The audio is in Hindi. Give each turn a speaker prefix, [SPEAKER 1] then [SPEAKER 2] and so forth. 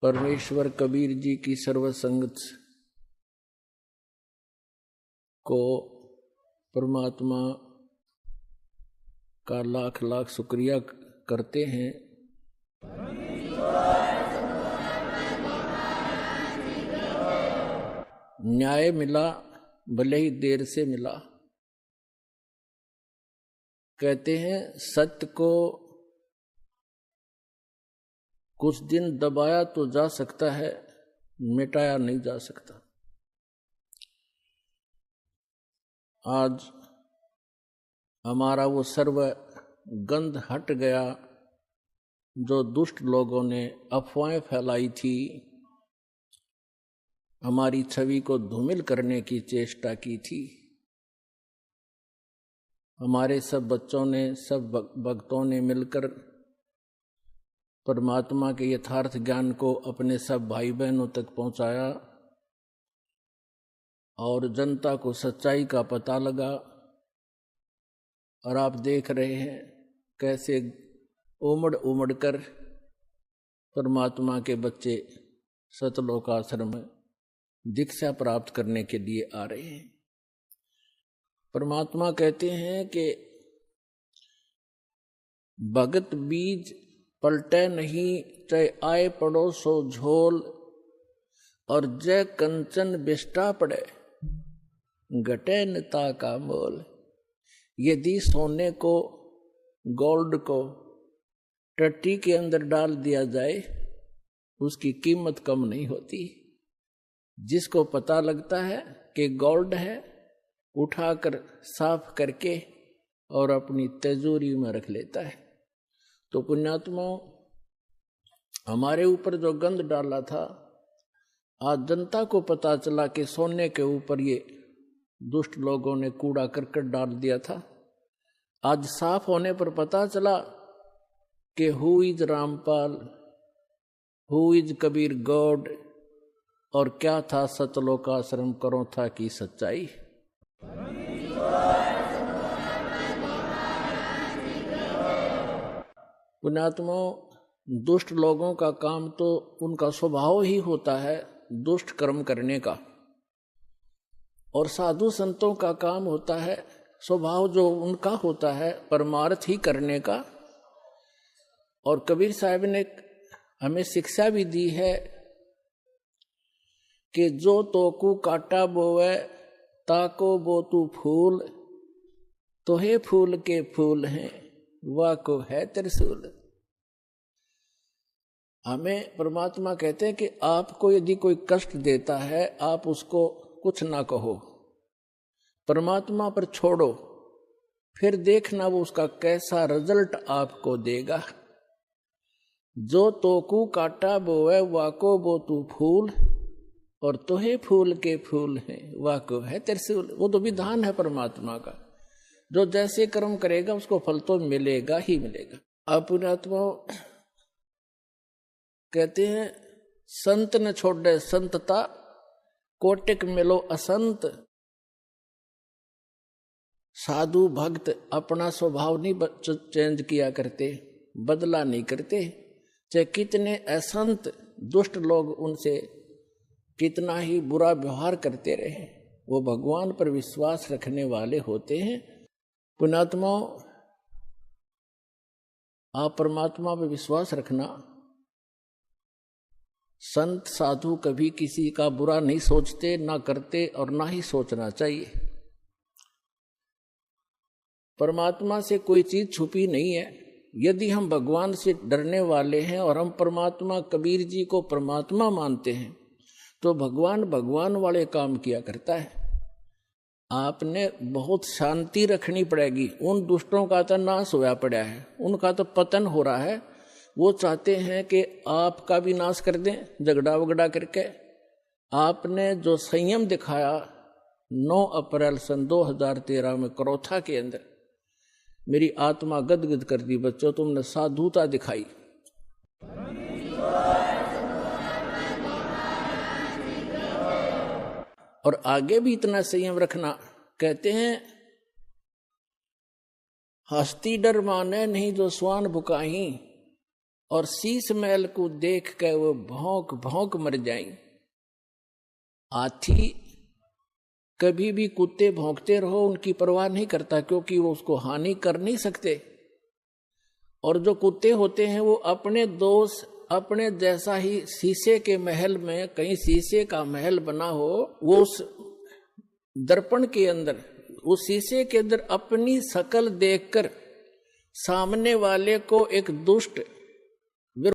[SPEAKER 1] परमेश्वर कबीर जी की सर्वसंगत को परमात्मा का लाख लाख शुक्रिया करते हैं। न्याय मिला, भले ही देर से मिला। कहते हैं सत्य को कुछ दिन दबाया तो जा सकता है, मिटाया नहीं जा सकता। आज हमारा वो सर्व गंध हट गया जो दुष्ट लोगों ने अफवाहें फैलाई थी, हमारी छवि को धूमिल करने की चेष्टा की थी। हमारे सब बच्चों ने, सब भक्तों ने मिलकर परमात्मा के यथार्थ ज्ञान को अपने सब भाई बहनों तक पहुंचाया और जनता को सच्चाई का पता लगा। और आप देख रहे हैं कैसे उमड़ उमड़ कर परमात्मा के बच्चे सतलोक आश्रम में दीक्षा प्राप्त करने के लिए आ रहे हैं। परमात्मा कहते हैं कि भगत बीज पलटे नहीं, चाहे आए पड़ो सो झोल, और जय कंचन बिष्टा पड़े घटे नता का मोल। यदि सोने को, गोल्ड को टट्टी के अंदर डाल दिया जाए, उसकी कीमत कम नहीं होती। जिसको पता लगता है कि गोल्ड है, उठाकर साफ करके और अपनी तिजोरी में रख लेता है। तो पुण्यात्माओं, हमारे ऊपर जो गंध डाला था, आज जनता को पता चला कि सोने के ऊपर ये दुष्ट लोगों ने कूड़ा करकट डाल दिया था। आज साफ होने पर पता चला कि who is Rampal, who is Kabir God, और क्या था सतलोक आश्रम करो था की सच्चाई। पुण्यात्माओं, दुष्ट लोगों का काम तो उनका स्वभाव ही होता है दुष्ट कर्म करने का, और साधु संतों का काम होता है स्वभाव जो उनका होता है परमार्थ ही करने का। और कबीर साहब ने हमें शिक्षा भी दी है कि जो तोकू काटा बोवे ताको बो तू फूल, तो हे फूल के फूल हैं वाह को है त्रिशूल। हमें परमात्मा कहते हैं कि आपको यदि कोई कष्ट देता है, आप उसको कुछ ना कहो, परमात्मा पर छोड़ो, फिर देखना वो उसका कैसा रिजल्ट आपको देगा। जो तोकू काटा बोवे वाको बो तू फूल, और तोहे फूल के फूल हैं वाको है त्रिशूल। वो तो विधान है परमात्मा का, जो जैसे कर्म करेगा उसको फल तो मिलेगा ही मिलेगा। अब पुण्यात्मा कहते हैं संत न छोड़े संतता, कोटिक मिलो असंत। साधु भक्त अपना स्वभाव नहीं चेंज किया करते, बदला नहीं करते। चाहे कितने असंत दुष्ट लोग उनसे कितना ही बुरा व्यवहार करते रहे, वो भगवान पर विश्वास रखने वाले होते हैं। पुण्यात्माओं, आप परमात्मा पर विश्वास रखना। संत साधु कभी किसी का बुरा नहीं सोचते, ना करते, और ना ही सोचना चाहिए। परमात्मा से कोई चीज छुपी नहीं है। यदि हम भगवान से डरने वाले हैं और हम परमात्मा कबीर जी को परमात्मा मानते हैं, तो भगवान भगवान वाले काम किया करता है। आपने बहुत शांति रखनी पड़ेगी। उन दुष्टों का तो नाश होया पड़ा है, उनका तो पतन हो रहा है। वो चाहते हैं कि आपका भी नाश कर दें झगड़ा वगड़ा करके। आपने जो संयम दिखाया 9 अप्रैल सन 2013 में करोथा के अंदर, मेरी आत्मा गदगद कर दी। बच्चों, तुमने साधुता दिखाई। और आगे भी इतना संयम रखना। कहते हैं हस्ती डर माने नहीं जो स्वान भुकाही, और शीश महल को देख के वो भौंक भौंक मर जाएं। हाथी कभी भी कुत्ते भौंकते रहो उनकी परवाह नहीं करता, क्योंकि वो उसको हानि कर नहीं सकते। और जो कुत्ते होते हैं वो अपने दोस्त अपने जैसा ही, शीशे के महल में कहीं शीशे का महल बना हो, वो उस दर्पण के अंदर, उस शीशे के अंदर अपनी शकल देखकर सामने वाले को एक दुष्ट